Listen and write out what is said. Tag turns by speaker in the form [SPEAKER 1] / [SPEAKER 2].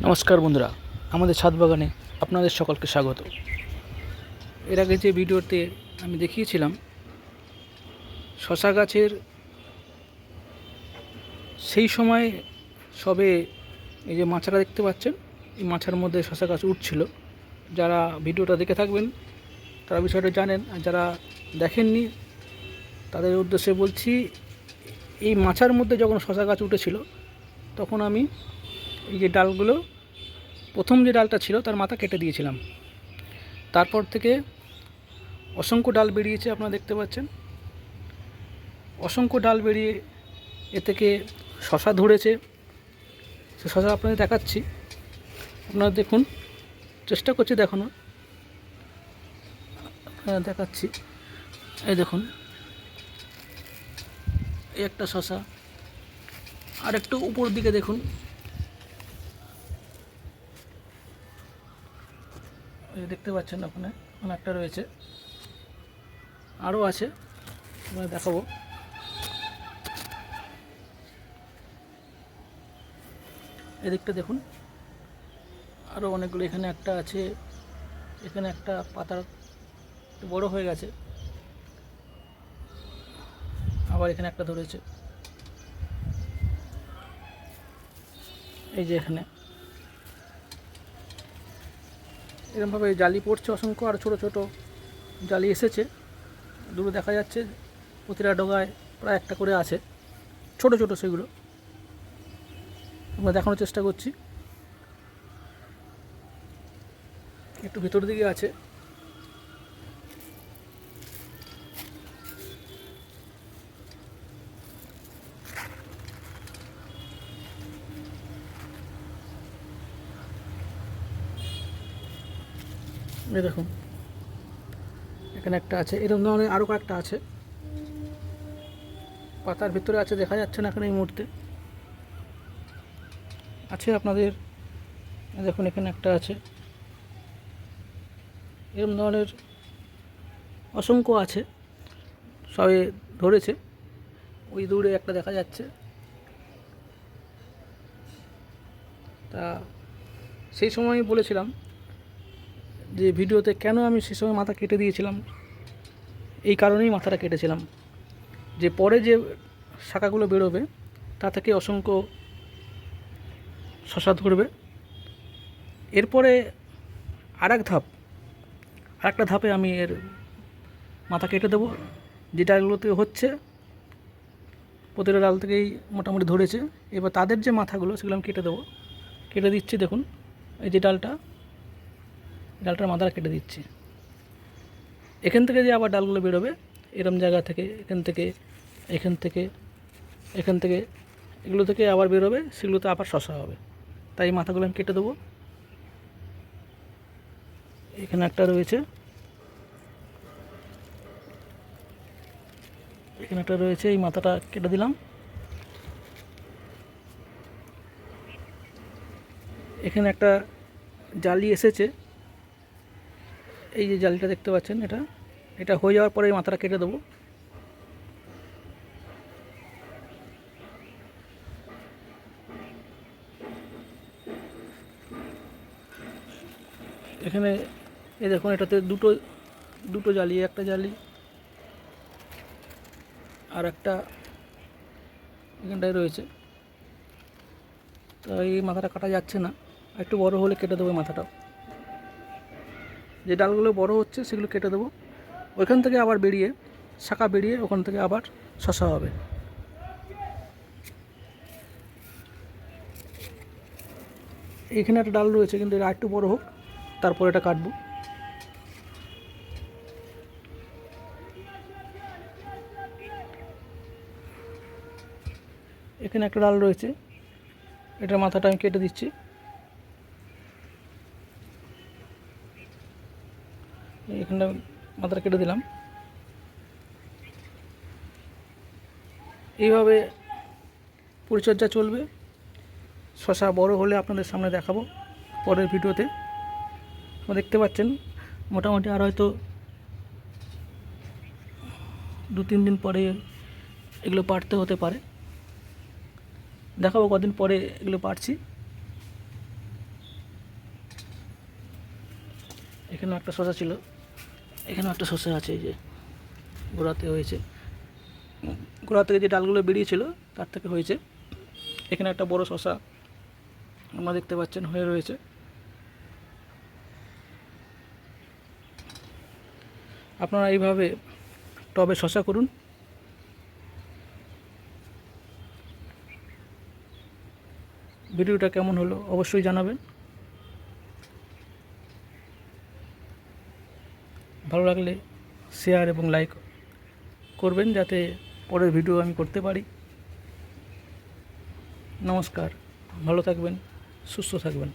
[SPEAKER 1] নমস্কার বন্ধুরা, আমাদের ছাদ বাগানে আপনাদের সকলকে স্বাগত। এর আগে যে ভিডিওতে আমি দেখিয়েছিলাম শশা গাছের সেই সময় সবে এই যে মাচাটা দেখতে পাচ্ছেন, এই মাচার মধ্যে শশা গাছ উঠছিল। যারা ভিডিওটা দেখে থাকবেন তারা বিষয়টা জানেন, আর যারা দেখেননি তাদের উদ্দেশ্যে বলছি, এই মাচার মধ্যে যখন শশা গাছ উঠেছিল তখন আমি এই যে ডালগুলো, প্রথম যে ডালটা ছিল তার মাথা কেটে দিয়েছিলাম। তারপর থেকে অসংখ্য ডাল বেরিয়েছে, আপনারা দেখতে পাচ্ছেন অসংখ্য ডাল বেরিয়ে এ থেকে শশা ধরেছে। সে শশা আপনাদের দেখাচ্ছি, আপনারা দেখুন, চেষ্টা করছি দেখানোর, দেখাচ্ছি। এই দেখুন, এই একটা শশা, আর একটু উপর দিকে দেখুন, এই দেখতে পাচ্ছেন ওখানে একটা রয়েছে, আরও আছে, আপনাদের দেখাবো। এদিকটা দেখুন, আরও অনেকগুলো, এখানে একটা আছে, এখানে একটা পাতা বড় হয়ে গেছে, আবার এখানে একটা ধরেছে, এই যে এখানে এরকমভাবে জালি পড়ছে অসংখ্য, আর ছোট ছোট জালি এসেছে, দূরে দেখা যাচ্ছে প্রতিটা ডগায় প্রায় একটা করে আছে, ছোট ছোট সেগুলো আমরা দেখানোর চেষ্টা করছি। একটু ভিতর দিকে আছে, এই দেখুন এখানে একটা আছে, এরকম ধরনের আরও কয়েকটা আছে, পাতার ভিতরে আছে, দেখা যাচ্ছে না এখন এই মুহূর্তে, আছে আপনাদের দেখুন, এখানে একটা আছে, এরকম ধরনের অসংখ্য আছে, সবে ধরেছে, ওই দূরে একটা দেখা যাচ্ছে। তা সেই সময় বলেছিলাম যে ভিডিওতে কেন আমি সে সময় মাথা কেটে দিয়েছিলাম, এই কারণেই মাথাটা কেটেছিলাম, যে পরে যে শাখাগুলো বেরোবে তা থেকে অসংখ্য শশা ধরবে। এরপরে আরেকটা ধাপে আমি এর মাথা কেটে দেবো, যে ডালগুলোতে হচ্ছে প্রতিটা ডাল থেকেই মোটামুটি ধরেছে, এবার তাদের যে মাথাগুলো সেগুলো আমি কেটে দেবো, কেটে দিচ্ছি। দেখুন এই যে ডালটার মাথাটা কেটে দিচ্ছি, এখান থেকে যে আবার ডালগুলো বেরোবে এরম জায়গা থেকে, এখান থেকে এগুলো থেকে আবার বেরোবে, সেগুলোতে আবার শশা হবে, তাই মাথাগুলো আমি কেটে দেবো। এখানে একটা রয়েছে, এই মাথাটা কেটে দিলাম। এখানে একটা জালি এসেছে, এই যে জালিটা দেখতে পাচ্ছেন, এটা হয়ে যাওয়ার পরে এই মাথাটা কেটে দেবো। এখানে এই দেখুন, এটাতে দুটো জালি, একটা জালি আর একটা এখানটায় রয়েছে, তো এই মাথাটা কাটা যাচ্ছে না, একটু বড় হলে কেটে দেবো মাথাটাও। যে ডালগুলো বড় হচ্ছে সেগুলো কেটে দেবো, ওইখান থেকে আবার শাখা বেরিয়ে ওখান থেকে আবার শশা হবে। এইখানে একটা ডাল রয়েছে, কিন্তু এটা একটু বড় হোক, তারপর এটা কাটবো। এখানে একটা ডাল রয়েছে, এটার মাথাটা আমি কেটে দিচ্ছি। এখানটা মাথাটা কেটে দিলাম। এইভাবে পরিচর্যা চলবে, শশা বড় হলে আপনাদের সামনে দেখাবো পরের ভিডিওতে। দেখতে পাচ্ছেন মোটামুটি আর হয়তো 2-3 দিন পরে এগুলো পাড়তে হতে পারে, দেখাবো কদিন পরে এগুলো পাড়ছি। এখানেও একটা শসা ছিল, এখানেও একটা শসা আছে, এই যে গোড়াতে হয়েছে, গোড়া থেকে যে ডালগুলো বেরিয়েছিল তার থেকে হয়েছে। এখানে একটা বড় শসা আপনারা দেখতে পাচ্ছেন হয়ে রয়েছে। আপনারা এইভাবে টবে শসা করুন। ভিডিওটা কেমন হলো অবশ্যই জানাবেন। ভালো লাগলে শেয়ার এবং লাইক করবেন যাতে পরের ভিডিও আমি করতে পারি। নমস্কার, ভালো থাকবেন, সুস্থ থাকবেন।